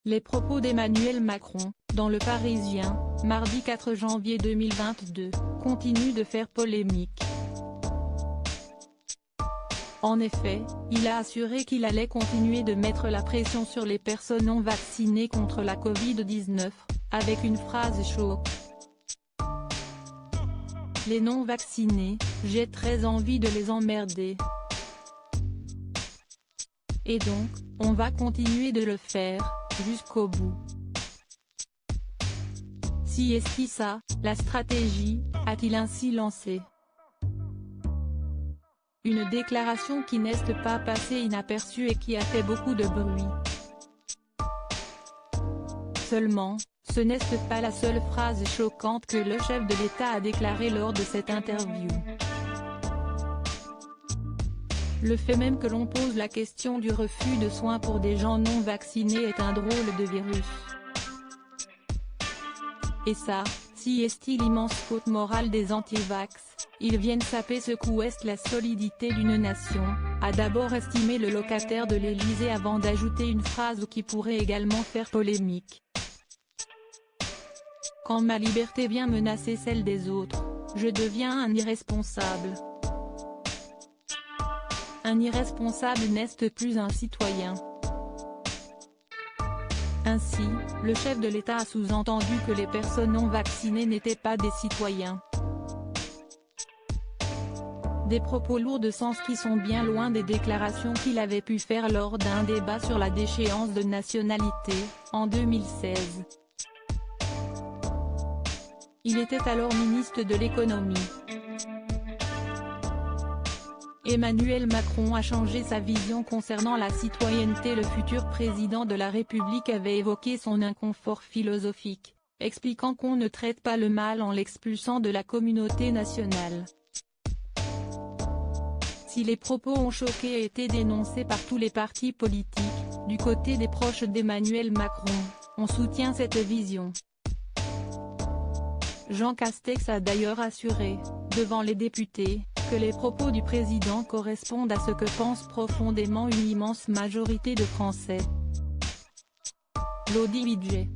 Les propos d'Emmanuel Macron, dans Le Parisien, mardi 4 janvier 2022, continuent de faire polémique. En effet, il a assuré qu'il allait continuer de mettre la pression sur les personnes non vaccinées contre la Covid-19, avec une phrase choc. Les non-vaccinés, j'ai très envie de les emmerder. Et donc, on va continuer de le faire, jusqu'au bout. Si est-ce ça, la stratégie, a-t-il ainsi lancé. Une déclaration qui n'est pas passée inaperçue et qui a fait beaucoup de bruit. Seulement, ce n'est pas la seule phrase choquante que le chef de l'État a déclarée lors de cette interview. Le fait même que l'on pose la question du refus de soins pour des gens non vaccinés est un drôle de virus. Et ça, si est-il l'immense faute morale des anti-vax, ils viennent saper ce qu'ouest la solidité d'une nation, a d'abord estimé le locataire de l'Élysée avant d'ajouter une phrase qui pourrait également faire polémique. Quand ma liberté vient menacer celle des autres, je deviens un irresponsable. Un irresponsable n'est plus un citoyen. Ainsi, le chef de l'État a sous-entendu que les personnes non vaccinées n'étaient pas des citoyens. Des propos lourds de sens qui sont bien loin des déclarations qu'il avait pu faire lors d'un débat sur la déchéance de nationalité, en 2016. Il était alors ministre de l'économie. Emmanuel Macron a changé sa vision concernant la citoyenneté. Le futur président de la République avait évoqué son inconfort philosophique, expliquant qu'on ne traite pas le mal en l'expulsant de la communauté nationale. Si les propos ont choqué et été dénoncés par tous les partis politiques, du côté des proches d'Emmanuel Macron, on soutient cette vision. Jean Castex a d'ailleurs assuré, devant les députés, que les propos du président correspondent à ce que pense profondément une immense majorité de Français. Lodi Bidjet.